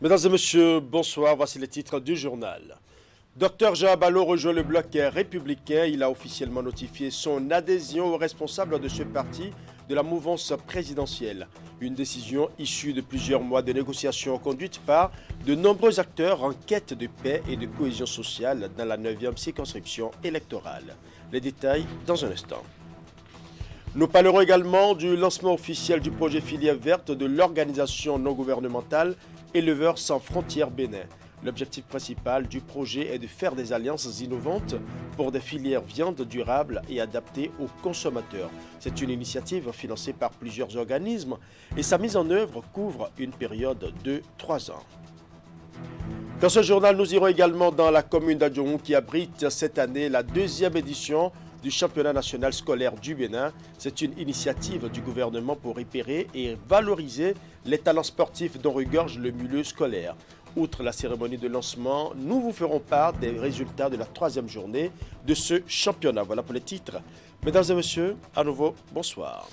Mesdames et messieurs, bonsoir. Voici les titres du journal. Dr Jean Abalo rejoint le bloc républicain. Il a officiellement notifié son adhésion aux responsables de ce parti de la mouvance présidentielle. Une décision issue de plusieurs mois de négociations conduites par de nombreux acteurs en quête de paix et de cohésion sociale dans la 9e circonscription électorale. Les détails dans un instant. Nous parlerons également du lancement officiel du projet filière verte de l'organisation non gouvernementale Éleveurs sans frontières Bénin. L'objectif principal du projet est de faire des alliances innovantes pour des filières viande durables et adaptées aux consommateurs. C'est une initiative financée par plusieurs organismes et sa mise en œuvre couvre une période de 3 ans. Dans ce journal, nous irons également dans la commune d'Adjoumou qui abrite cette année la 2e édition du championnat national scolaire du Bénin. C'est une initiative du gouvernement pour repérer et valoriser les talents sportifs dont regorge le milieu scolaire. Outre la cérémonie de lancement, nous vous ferons part des résultats de la 3e journée de ce championnat. Voilà pour les titres. Mesdames et messieurs, à nouveau, bonsoir.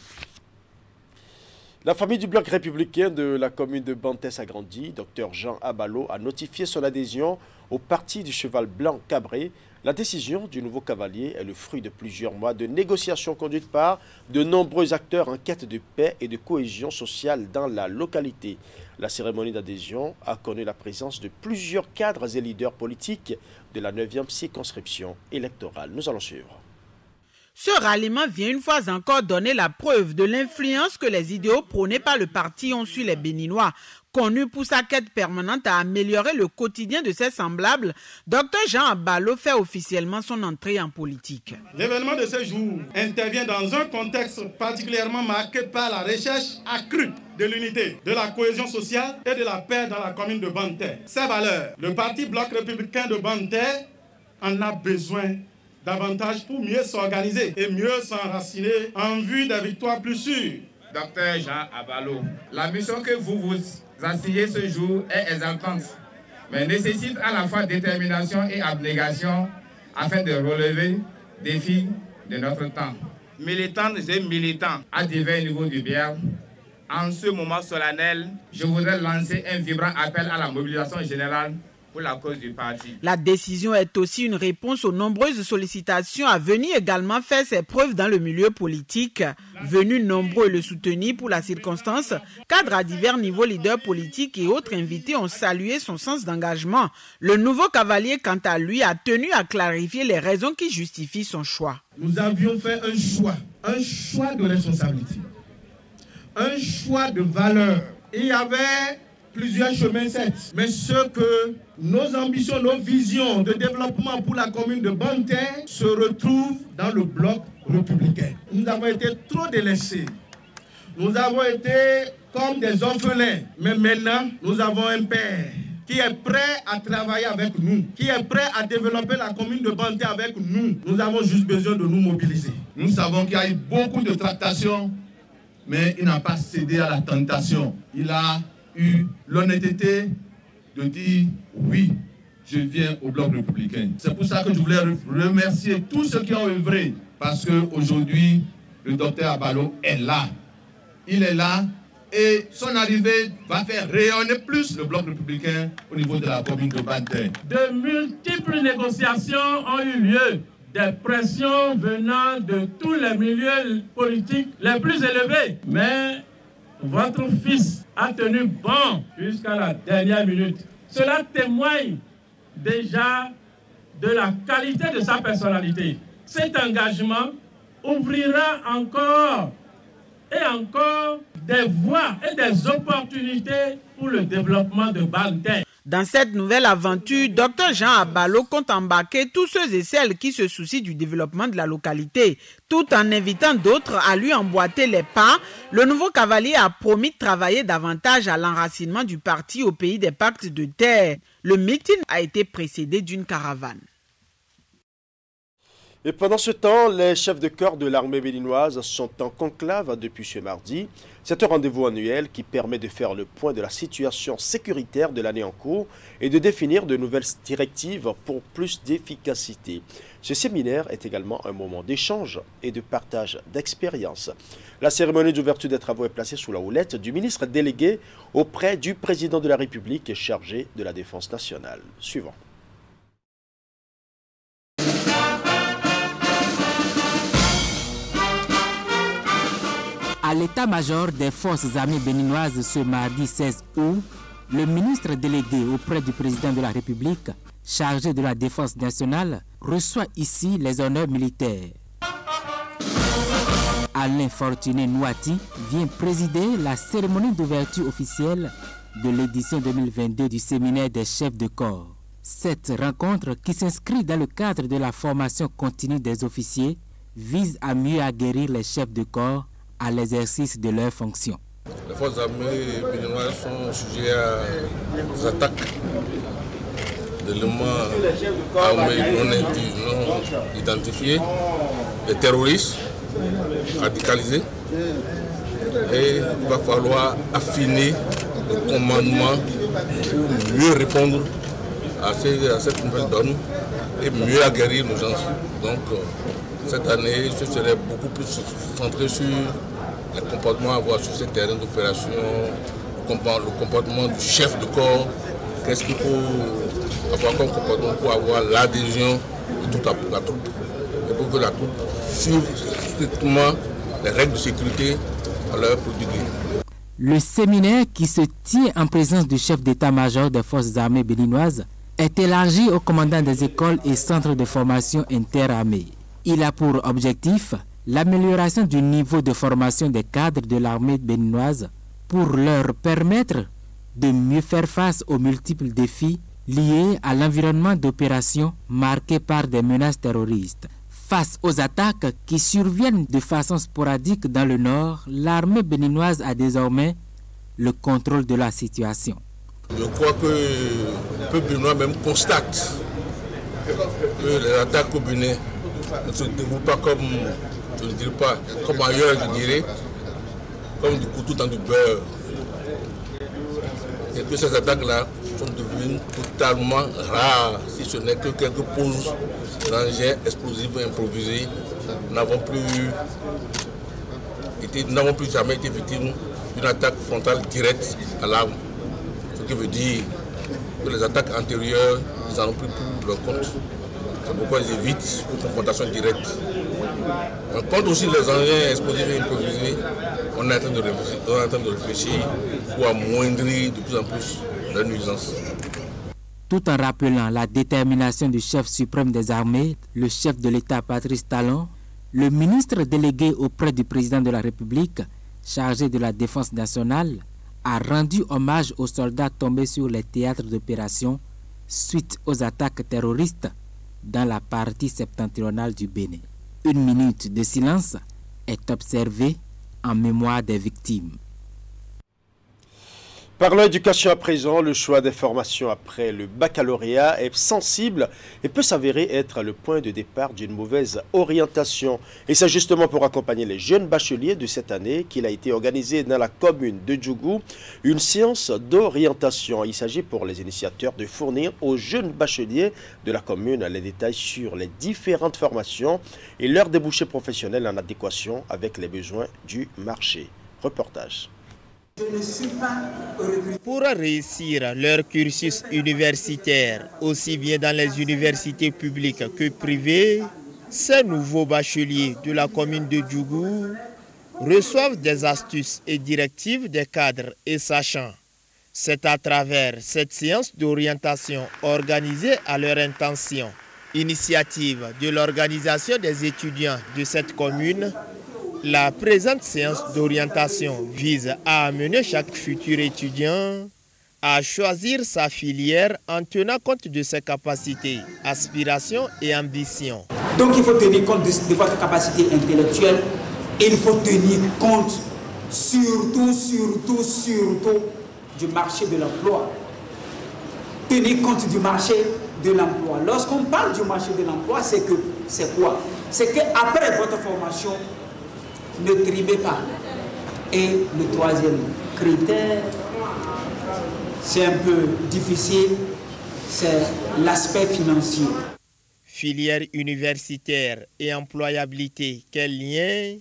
La famille du bloc républicain de la commune de Bantes a grandi. Dr Jean Abalo a notifié son adhésion au parti du cheval blanc cabré. La décision du nouveau cavalier est le fruit de plusieurs mois de négociations conduites par de nombreux acteurs en quête de paix et de cohésion sociale dans la localité. La cérémonie d'adhésion a connu la présence de plusieurs cadres et leaders politiques de la 9e circonscription électorale. Nous allons suivre. Ce ralliement vient une fois encore donner la preuve de l'influence que les idéaux prônés par le parti ont sur les Béninois. Connu pour sa quête permanente à améliorer le quotidien de ses semblables, Dr Jean Abalo fait officiellement son entrée en politique. L'événement de ce jour intervient dans un contexte particulièrement marqué par la recherche accrue de l'unité, de la cohésion sociale et de la paix dans la commune de Bantes. Ces valeurs, le parti bloc républicain de Bantes en a besoin davantage pour mieux s'organiser et mieux s'enraciner en vue des victoires plus sûres. Docteur Jean Abalo, la mission que vous vous assignez ce jour est exaltante, mais nécessite à la fois détermination et abnégation afin de relever les défis de notre temps. Militantes et militants à divers niveaux du bien, en ce moment solennel, je voudrais lancer un vibrant appel à la mobilisation générale pour la cause du parti. La décision est aussi une réponse aux nombreuses sollicitations à venir également faire ses preuves dans le milieu politique. Venus nombreux le soutenir pour la circonstance, cadres à divers niveaux, leaders politiques et autres invités ont salué son sens d'engagement. Le nouveau cavalier, quant à lui, a tenu à clarifier les raisons qui justifient son choix. Nous avions fait un choix de responsabilité, un choix de valeur. Il y avait plusieurs chemins, certes, mais ce que nos ambitions, nos visions de développement pour la commune de Bantes se retrouvent dans le bloc républicain. Nous avons été trop délaissés. Nous avons été comme des orphelins. Mais maintenant, nous avons un père qui est prêt à travailler avec nous, qui est prêt à développer la commune de Bantes avec nous. Nous avons juste besoin de nous mobiliser. Nous savons qu'il y a eu beaucoup de tractations, mais il n'a pas cédé à la tentation. Il a eu l'honnêteté de dire oui, je viens au bloc républicain. C'est pour ça que je voulais remercier tous ceux qui ont œuvré, parce qu'aujourd'hui, le docteur Abalo est là. Il est là et son arrivée va faire rayonner plus le bloc républicain au niveau de la commune de Bantes. De multiples négociations ont eu lieu, des pressions venant de tous les milieux politiques les plus élevés. Mais votre fils a tenu bon jusqu'à la dernière minute. Cela témoigne déjà de la qualité de sa personnalité. Cet engagement ouvrira encore et encore des voies et des opportunités pour le développement de Bantes. Dans cette nouvelle aventure, Dr Jean Abalo compte embarquer tous ceux et celles qui se soucient du développement de la localité. Tout en invitant d'autres à lui emboîter les pas, le nouveau cavalier a promis de travailler davantage à l'enracinement du parti au pays des pactes de terre. Le meeting a été précédé d'une caravane. Et pendant ce temps, les chefs de corps de l'armée béninoise sont en conclave depuis ce mardi. C'est un rendez-vous annuel qui permet de faire le point de la situation sécuritaire de l'année en cours et de définir de nouvelles directives pour plus d'efficacité. Ce séminaire est également un moment d'échange et de partage d'expériences. La cérémonie d'ouverture des travaux est placée sous la houlette du ministre délégué auprès du président de la République chargé de la défense nationale. Suivant. À l'état-major des forces armées béninoises ce mardi 16 août, le ministre délégué auprès du président de la République, chargé de la défense nationale, reçoit ici les honneurs militaires. Alain Fortuné Nouati vient présider la cérémonie d'ouverture officielle de l'édition 2022 du séminaire des chefs de corps. Cette rencontre, qui s'inscrit dans le cadre de la formation continue des officiers, vise à mieux aguerrir les chefs de corps à l'exercice de leurs fonctions. Les forces armées béninoises sont sujettes à des attaques d'éléments armés non identifiés, des terroristes radicalisés. Et il va falloir affiner le commandement pour mieux répondre à cette nouvelle donne et mieux aguerrir nos gens. Donc, cette année, je serai beaucoup plus centré sur les comportements à avoir sur ces terrains d'opération, le comportement du chef de corps, qu'est-ce qu'il faut avoir comme comportement pour avoir l'adhésion de toute la troupe. Et pour que la troupe suive strictement les règles de sécurité à leur prodiguer. Le séminaire, qui se tient en présence du chef d'état-major des forces armées béninoises, est élargi aux commandants des écoles et centres de formation interarmées. Il a pour objectif l'amélioration du niveau de formation des cadres de l'armée béninoise pour leur permettre de mieux faire face aux multiples défis liés à l'environnement d'opération marqué par des menaces terroristes. Face aux attaques qui surviennent de façon sporadique dans le nord, l'armée béninoise a désormais le contrôle de la situation. Je crois que le peuple béninois même constate que les attaques au Bénin ne se déroulent pas comme, je ne dirais pas, comme ailleurs, je dirais, comme du couteau dans du beurre. Et que ces attaques-là sont devenues totalement rares, si ce n'est que quelques poses d'engins explosifs et improvisés. Nous n'avons plus jamais été victimes d'une attaque frontale directe à l'arme. Ce qui veut dire que les attaques antérieures, ils n'en ont plus pour leur compte. C'est pourquoi ils évitent une confrontation directe. On compte aussi les engins explosifs et improvisés. On est en train de réfléchir pour amoindrir de plus en plus la nuisance. Tout en rappelant la détermination du chef suprême des armées, le chef de l'État Patrice Talon, le ministre délégué auprès du président de la République, chargé de la défense nationale, a rendu hommage aux soldats tombés sur les théâtres d'opération suite aux attaques terroristes dans la partie septentrionale du Bénin. 1 minute de silence est observée en mémoire des victimes. Parlons éducation à présent, le choix des formations après le baccalauréat est sensible et peut s'avérer être le point de départ d'une mauvaise orientation. Et c'est justement pour accompagner les jeunes bacheliers de cette année qu'il a été organisé dans la commune de Djougou une séance d'orientation. Il s'agit pour les initiateurs de fournir aux jeunes bacheliers de la commune les détails sur les différentes formations et leurs débouchés professionnels en adéquation avec les besoins du marché. Reportage. Pour réussir leur cursus universitaire, aussi bien dans les universités publiques que privées, ces nouveaux bacheliers de la commune de Djougou reçoivent des astuces et directives des cadres et sachants. C'est à travers cette séance d'orientation organisée à leur intention, initiative de l'organisation des étudiants de cette commune. La présente séance d'orientation vise à amener chaque futur étudiant à choisir sa filière en tenant compte de ses capacités, aspirations et ambitions. Donc il faut tenir compte de votre capacité intellectuelle et il faut tenir compte surtout du marché de l'emploi. Tenir compte du marché de l'emploi. Lorsqu'on parle du marché de l'emploi, c'est quoi? C'est qu'après votre formation, ne trimez pas. Et le troisième critère, c'est un peu difficile, c'est l'aspect financier. Filière universitaire et employabilité, quel lien?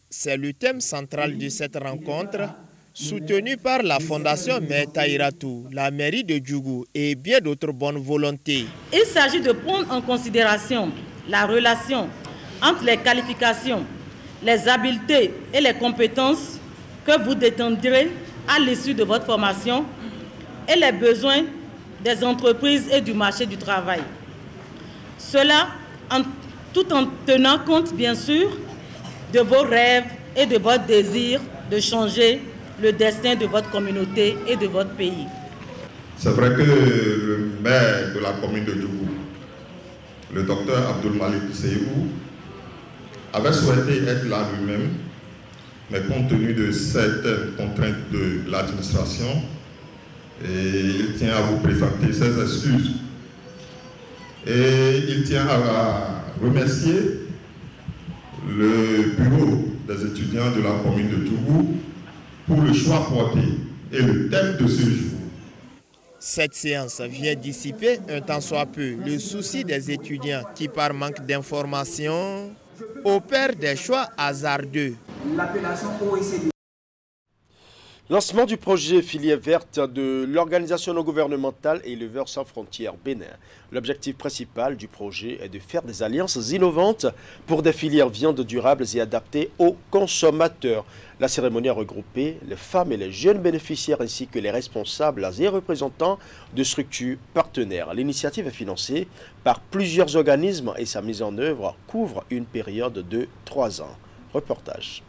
C'est le thème central de cette rencontre, soutenue par la Fondation Metairatou, la mairie de Djougou et bien d'autres bonnes volontés. Il s'agit de prendre en considération la relation entre les qualifications, les habiletés et les compétences que vous détiendrez à l'issue de votre formation et les besoins des entreprises et du marché du travail. Cela tout en tenant compte, bien sûr, de vos rêves et de votre désir de changer le destin de votre communauté et de votre pays. C'est vrai que le maire de la commune de Djougou, le docteur Abdoul Malik Seyou, avait souhaité être là lui-même, mais compte tenu de cette contrainte de l'administration, il tient à vous présenter ses excuses. Et il tient à remercier le bureau des étudiants de la commune de Djougou pour le choix porté et le thème de ce jour. Cette séance vient dissiper un tant soit peu le souci des étudiants qui, par manque d'informations, opèrent des choix hasardeux. L'appellation OECD. Lancement du projet filière verte de l'organisation non gouvernementale Éleveurs sans frontières Bénin. L'objectif principal du projet est de faire des alliances innovantes pour des filières viandes durables et adaptées aux consommateurs. La cérémonie a regroupé les femmes et les jeunes bénéficiaires ainsi que les responsables et représentants de structures partenaires. L'initiative est financée par plusieurs organismes et sa mise en œuvre couvre une période de 3 ans. Reportage.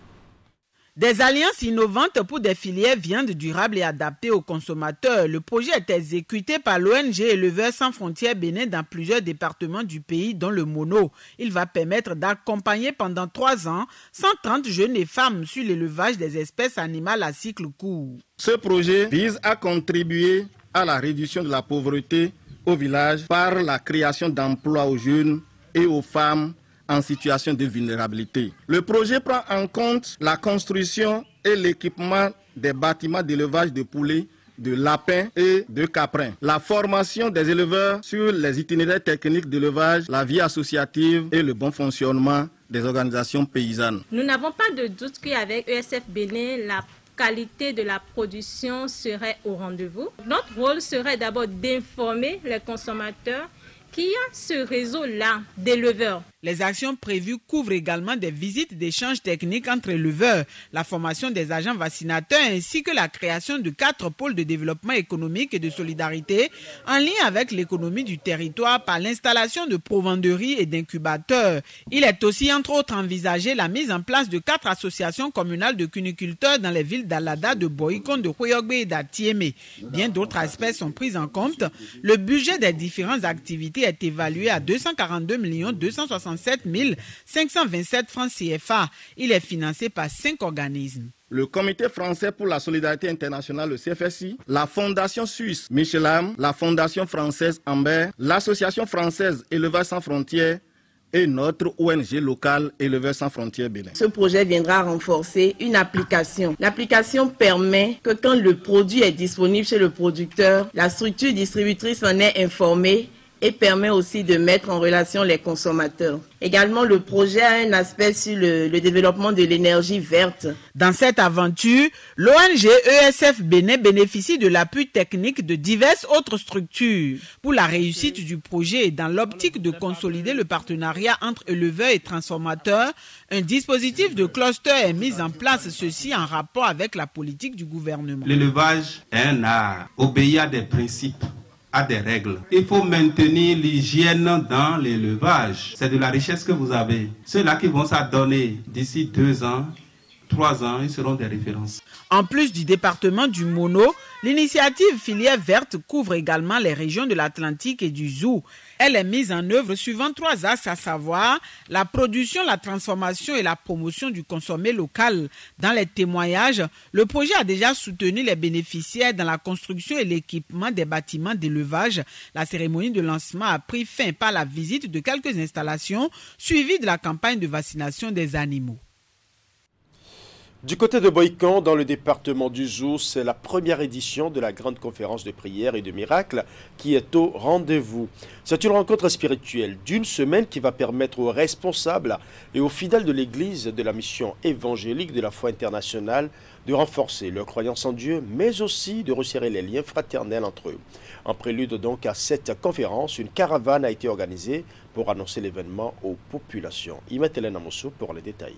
Des alliances innovantes pour des filières viandes durables et adaptées aux consommateurs. Le projet est exécuté par l'ONG Éleveurs sans frontières Bénin dans plusieurs départements du pays, dont le Mono. Il va permettre d'accompagner pendant 3 ans 130 jeunes et femmes sur l'élevage des espèces animales à cycle court. Ce projet vise à contribuer à la réduction de la pauvreté au village par la création d'emplois aux jeunes et aux femmes en situation de vulnérabilité. Le projet prend en compte la construction et l'équipement des bâtiments d'élevage de poulets, de lapins et de caprins, la formation des éleveurs sur les itinéraires techniques d'élevage, la vie associative et le bon fonctionnement des organisations paysannes. Nous n'avons pas de doute qu'avec ESF Bénin, la qualité de la production serait au rendez-vous. Notre rôle serait d'abord d'informer les consommateurs qu'il y a ce réseau-là d'éleveurs. Les actions prévues couvrent également des visites d'échanges techniques entre éleveurs, la formation des agents vaccinateurs ainsi que la création de 4 pôles de développement économique et de solidarité en lien avec l'économie du territoire par l'installation de provenderies et d'incubateurs. Il est aussi entre autres envisagé la mise en place de 4 associations communales de cuniculteurs dans les villes d'Alada, de Boïkon, de Khoyogbe et d'Atiémé. Bien d'autres aspects sont pris en compte. Le budget des différentes activités est évalué à 242 267 527 francs CFA. Il est financé par 5 organismes. Le Comité français pour la solidarité internationale, le CFSI, la Fondation suisse Michelam, la Fondation française Amber, l'Association française Éleveurs sans frontières et notre ONG locale Éleveurs sans frontières Bénin. Ce projet viendra renforcer une application. L'application permet que quand le produit est disponible chez le producteur, la structure distributrice en est informée et permet aussi de mettre en relation les consommateurs. Également, le projet a un aspect sur le développement de l'énergie verte. Dans cette aventure, l'ONG ESF Bénin bénéficie de l'appui technique de diverses autres structures. Pour la réussite du projet et dans l'optique de consolider le partenariat entre éleveurs et transformateurs, un dispositif de cluster est mis en place, ceci en rapport avec la politique du gouvernement. L'élevage est un art, obéit à des principes, à des règles. Il faut maintenir l'hygiène dans l'élevage. C'est de la richesse que vous avez. Ceux-là qui vont s'adonner d'ici 2 ans 3 ans, ils seront des références. En plus du département du Mono, l'initiative Filière Verte couvre également les régions de l'Atlantique et du Zou. Elle est mise en œuvre suivant 3 axes, à savoir la production, la transformation et la promotion du consommé local. Dans les témoignages, le projet a déjà soutenu les bénéficiaires dans la construction et l'équipement des bâtiments d'élevage. La cérémonie de lancement a pris fin par la visite de quelques installations, suivie de la campagne de vaccination des animaux. Du côté de Boïkan, dans le département du Zou, c'est la première édition de la grande conférence de prière et de miracles qui est au rendez-vous. C'est une rencontre spirituelle d'une semaine qui va permettre aux responsables et aux fidèles de l'Église de la mission évangélique de la foi internationale de renforcer leur croyance en Dieu, mais aussi de resserrer les liens fraternels entre eux. En prélude donc à cette conférence, une caravane a été organisée pour annoncer l'événement aux populations. Imet Hélène Amosso pour les détails.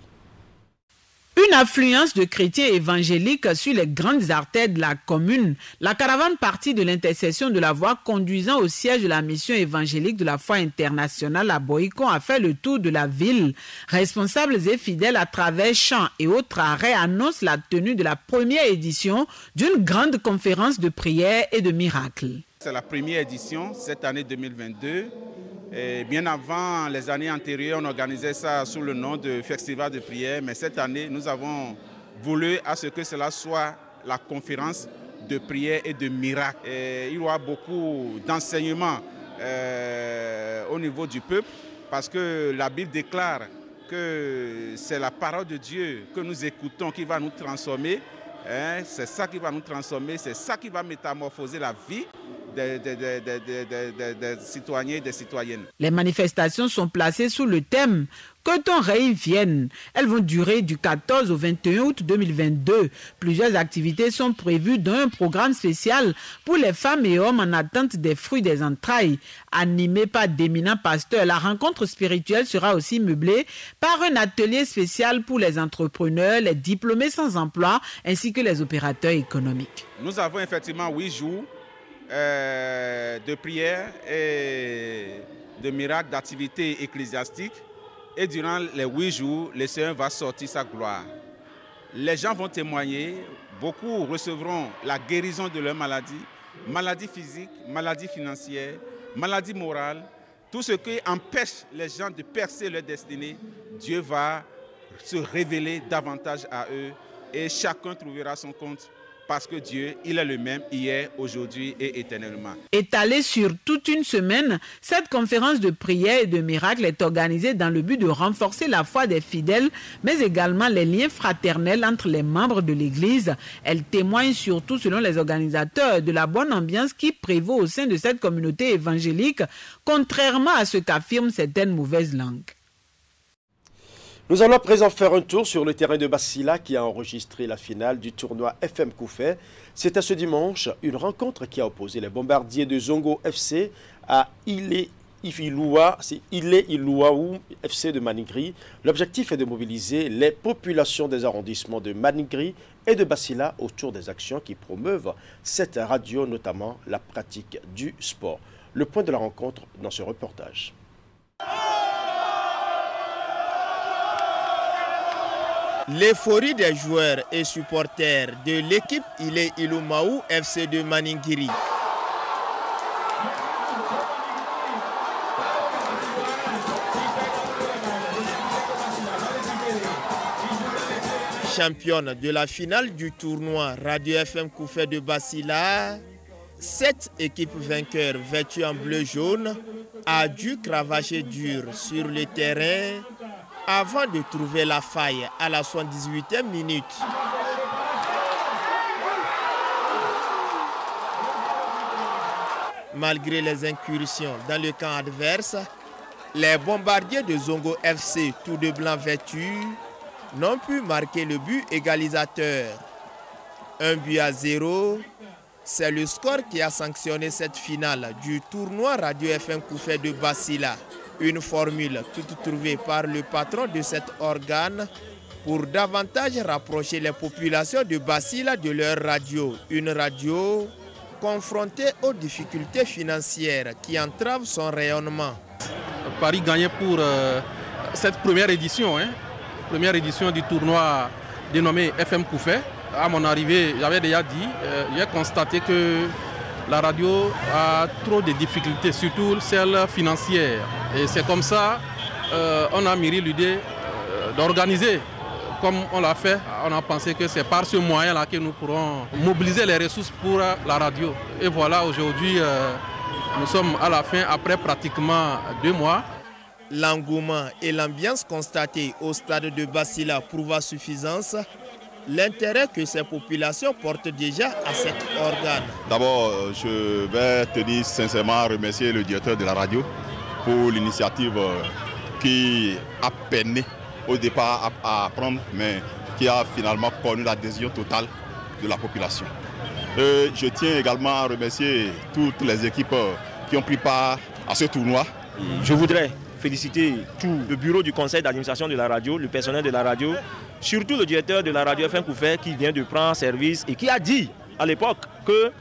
Une affluence de chrétiens évangéliques sur les grandes artères de la commune. La caravane partie de l'intercession de la voie conduisant au siège de la mission évangélique de la foi internationale à Boïkan a fait le tour de la ville. Responsables et fidèles à travers chants et autres arrêts annoncent la tenue de la première édition d'une grande conférence de prière et de miracles. C'est la première édition cette année 2022. Et bien avant les années antérieures, on organisait ça sous le nom de Festival de prière. Mais cette année, nous avons voulu à ce que cela soit la conférence de prière et de miracles. Et il y aura beaucoup d'enseignements au niveau du peuple parce que la Bible déclare que c'est la parole de Dieu que nous écoutons qui va nous transformer. C'est ça qui va nous transformer, c'est ça qui va métamorphoser la vie des citoyens et des citoyennes. Les manifestations sont placées sous le thème « Que ton règne vienne ». Elles vont durer du 14 au 21 août 2022. Plusieurs activités sont prévues dans un programme spécial pour les femmes et hommes en attente des fruits des entrailles. Animée par d'éminents pasteurs, la rencontre spirituelle sera aussi meublée par un atelier spécial pour les entrepreneurs, les diplômés sans emploi ainsi que les opérateurs économiques. Nous avons effectivement 8 jours de prière et de miracles, d'activités ecclésiastiques. Et durant les 8 jours, le Seigneur va sortir sa gloire. Les gens vont témoigner, beaucoup recevront la guérison de leur maladie, maladie physique, maladie financière, maladie morale. Tout ce qui empêche les gens de percer leur destinée, Dieu va se révéler davantage à eux et chacun trouvera son compte. Parce que Dieu, il est le même hier, aujourd'hui et éternellement. Étalée sur toute une semaine, cette conférence de prière et de miracles est organisée dans le but de renforcer la foi des fidèles, mais également les liens fraternels entre les membres de l'Église. Elle témoigne surtout, selon les organisateurs, de la bonne ambiance qui prévaut au sein de cette communauté évangélique, contrairement à ce qu'affirment certaines mauvaises langues. Nous allons à présent faire un tour sur le terrain de Bassila qui a enregistré la finale du tournoi FM Koufé. C'était ce dimanche, une rencontre qui a opposé les bombardiers de Zongo FC à Ile-Ilouaou FC de Maningri. L'objectif est de mobiliser les populations des arrondissements de Maningri et de Bassila autour des actions qui promeuvent cette radio, notamment la pratique du sport. Le point de la rencontre dans ce reportage. L'euphorie des joueurs et supporters de l'équipe Ile-Ilouaou FC de Maningiri. Championne de la finale du tournoi Radio FM Koufé de Bassila, 7 équipes vainqueurs vêtues en bleu-jaune a dû cravacher dur sur le terrain avant de trouver la faille à la 78e minute. Malgré les incursions dans le camp adverse, les bombardiers de Zongo FC, tout de blanc vêtus, n'ont pu marquer le but égalisateur. 1-0, c'est le score qui a sanctionné cette finale du tournoi Radio FM Koufé de Bassila. Une formule toute trouvée par le patron de cet organe pour davantage rapprocher les populations de Bassila de leur radio. Une radio confrontée aux difficultés financières qui entravent son rayonnement. Paris gagnait pour cette première édition du tournoi dénommée FM Koufé. À mon arrivée, j'avais déjà dit, j'ai constaté que la radio a trop de difficultés, surtout celles financières. Et c'est comme ça on a mûri l'idée d'organiser comme on l'a fait. On a pensé que c'est par ce moyen-là que nous pourrons mobiliser les ressources pour la radio. Et voilà, aujourd'hui, nous sommes à la fin, après pratiquement 2 mois. L'engouement et l'ambiance constatée au stade de Bassila prouvent à suffisance l'intérêt que ces populations portent déjà à cet organe. D'abord, je vais tenir sincèrement à remercier le directeur de la radio pour l'initiative qui a peiné au départ à prendre, mais qui a finalement connu l'adhésion totale de la population. Je tiens également à remercier toutes les équipes qui ont pris part à ce tournoi. Je voudrais féliciter tout le bureau du conseil d'administration de la radio, le personnel de la radio, surtout le directeur de la radio FM Koufé qui vient de prendre service et qui a dit à l'époque que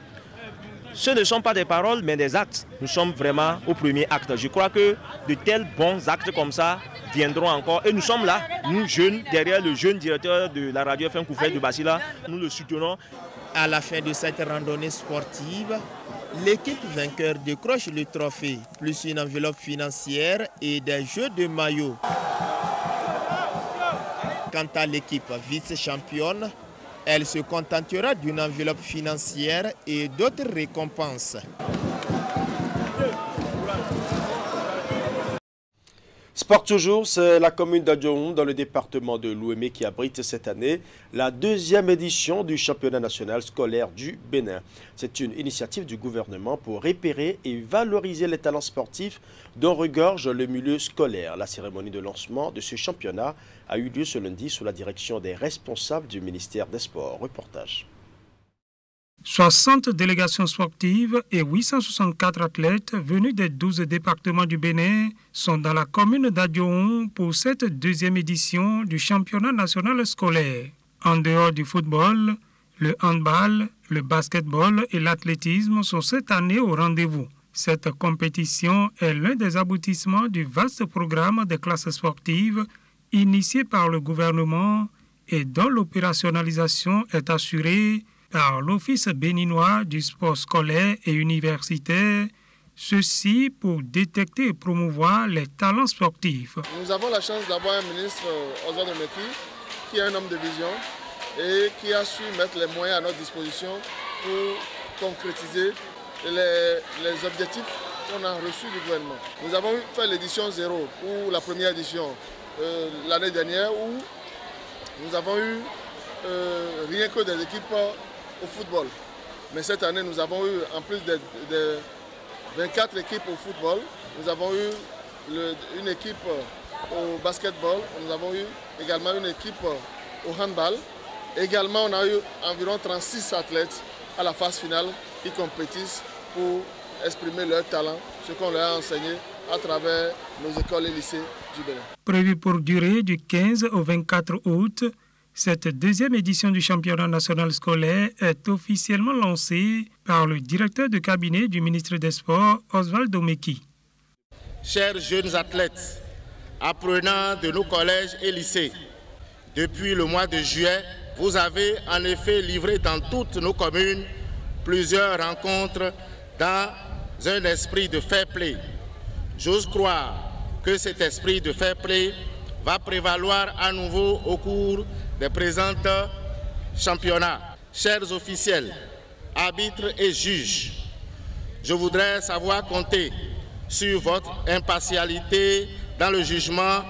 ce ne sont pas des paroles mais des actes. Nous sommes vraiment au premier acte. Je crois que de tels bons actes comme ça viendront encore et nous sommes là, nous jeunes, derrière le jeune directeur de la radio FM Koufé de Bassila, nous le soutenons. À la fin de cette randonnée sportive, l'équipe vainqueur décroche le trophée, plus une enveloppe financière et des jeux de maillot. Quant à l'équipe vice-championne, elle se contentera d'une enveloppe financière et d'autres récompenses. Sport toujours, c'est la commune d'Adjoun dans le département de l'Ouémé qui abrite cette année la 2e édition du championnat national scolaire du Bénin. C'est une initiative du gouvernement pour repérer et valoriser les talents sportifs dont regorge le milieu scolaire. La cérémonie de lancement de ce championnat a eu lieu ce lundi sous la direction des responsables du ministère des Sports. Reportage. 60 délégations sportives et 864 athlètes venus des 12 départements du Bénin sont dans la commune d'Adjoun pour cette 2e édition du championnat national scolaire. En dehors du football, le handball, le basketball et l'athlétisme sont cette année au rendez-vous. Cette compétition est l'un des aboutissements du vaste programme des classes sportives initié par le gouvernement et dont l'opérationnalisation est assurée par l'Office béninois du sport scolaire et universitaire, ceci pour détecter et promouvoir les talents sportifs. Nous avons la chance d'avoir un ministre, Oswald Omeki, qui est un homme de vision et qui a su mettre les moyens à notre disposition pour concrétiser les objectifs qu'on a reçus du gouvernement. Nous avons fait l'édition 0 pour la première édition l'année dernière où nous avons eu rien que des équipes au football. Mais cette année, nous avons eu, en plus de 24 équipes au football, nous avons eu une équipe au basketball, nous avons eu également une équipe au handball. Également, on a eu environ 36 athlètes à la phase finale qui compétissent pour exprimer leur talent, ce qu'on leur a enseigné à travers nos écoles et lycées du Bénin. Prévu pour durer du 15 au 24 août, cette 2e édition du championnat national scolaire est officiellement lancée par le directeur de cabinet du ministre des Sports, Oswald Omeki. Chers jeunes athlètes, apprenants de nos collèges et lycées, depuis le mois de juillet, vous avez en effet livré dans toutes nos communes plusieurs rencontres dans un esprit de fair play. J'ose croire que cet esprit de fair play va prévaloir à nouveau au cours des présents championnats. Chers officiels, arbitres et juges, je voudrais savoir compter sur votre impartialité dans le jugement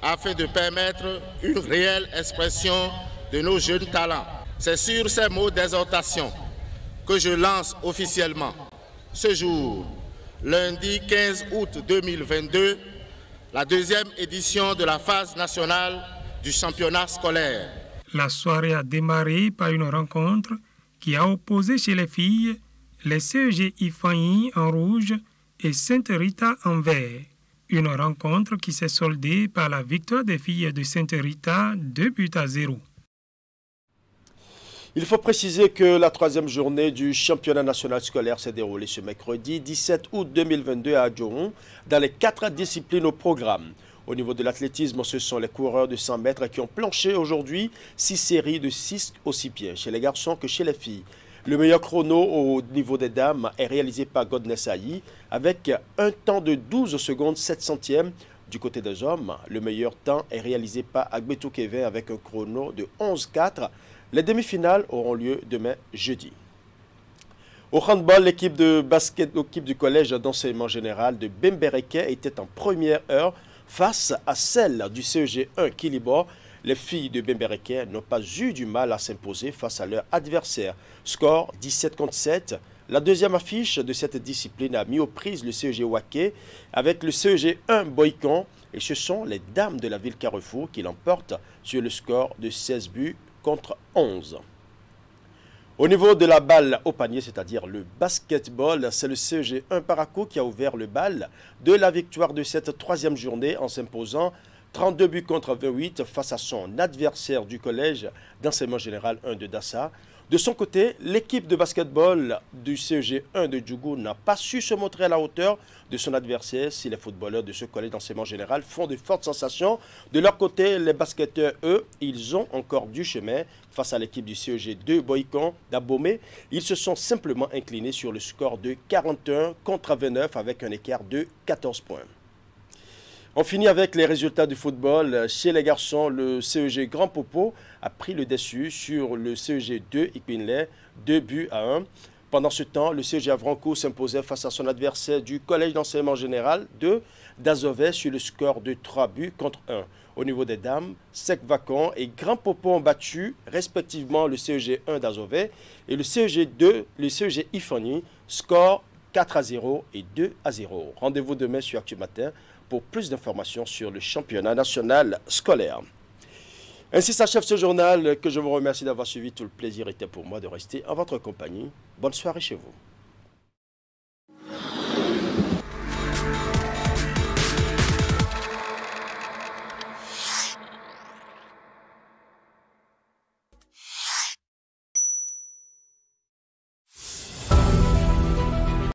afin de permettre une réelle expression de nos jeunes talents. C'est sur ces mots d'exhortation que je lance officiellement ce jour, lundi 15 août 2022, la 2e édition de la phase nationale du championnat scolaire. La soirée a démarré par une rencontre qui a opposé chez les filles les CEG Ifanyi en rouge et Sainte-Rita en vert. Une rencontre qui s'est soldée par la victoire des filles de Sainte-Rita 2-0. Il faut préciser que la 3e journée du championnat national scolaire s'est déroulée ce mercredi 17 août 2022 à Adjoun dans les 4 disciplines au programme. Au niveau de l'athlétisme, ce sont les coureurs de 100 mètres qui ont planché aujourd'hui 6 séries de 6 au 6 pieds, chez les garçons que chez les filles. Le meilleur chrono au niveau des dames est réalisé par Godness Ayi avec un temps de 12 secondes 7 centièmes. Du côté des hommes, le meilleur temps est réalisé par Agbetou Kevin avec un chrono de 11,4. Les demi-finales auront lieu demain jeudi. Au handball, l'équipe de basket, l'équipe du collège d'enseignement général de Bembereke était en première heure face à celle du CEG 1 Kilibo. Les filles de Bembereke n'ont pas eu du mal à s'imposer face à leur adversaire. Score 17-7. La deuxième affiche de cette discipline a mis aux prises le CEG Waké avec le CEG 1 Boycon. Et ce sont les dames de la ville Carrefour qui l'emportent sur le score de 16 buts contre 11. Au niveau de la balle au panier, c'est-à-dire le basketball, c'est le CEG 1 Parakou qui a ouvert le bal de la victoire de cette troisième journée en s'imposant 32 buts contre 28 face à son adversaire du collège d'enseignement général 1 de Dassa. De son côté, l'équipe de basketball du CEG 1 de Djougou n'a pas su se montrer à la hauteur de son adversaire si les footballeurs de ce collège d'enseignement général font de fortes sensations. De leur côté, les basketteurs, eux, ils ont encore du chemin face à l'équipe du CEG 2 Boycon d'Abomey. Ils se sont simplement inclinés sur le score de 41 contre 29 avec un écart de 14 points. On finit avec les résultats du football. Chez les garçons, le CEG Grand Popo a pris le dessus sur le CEG 2 Ikpinley, 2 buts à 1. Pendant ce temps, le CEG Avranco s'imposait face à son adversaire du collège d'enseignement général de Dazové sur le score de 3 buts contre 1. Au niveau des dames, Sec Vacon et Grand Popo ont battu respectivement le CEG 1 d'Azové et le CEG 2, le CEG Ifani, score 4-0 et 2-0. Rendez-vous demain sur Actu Matin pour plus d'informations sur le championnat national scolaire. Ainsi s'achève ce journal que je vous remercie d'avoir suivi. Tout le plaisir était pour moi de rester en votre compagnie. Bonne soirée chez vous.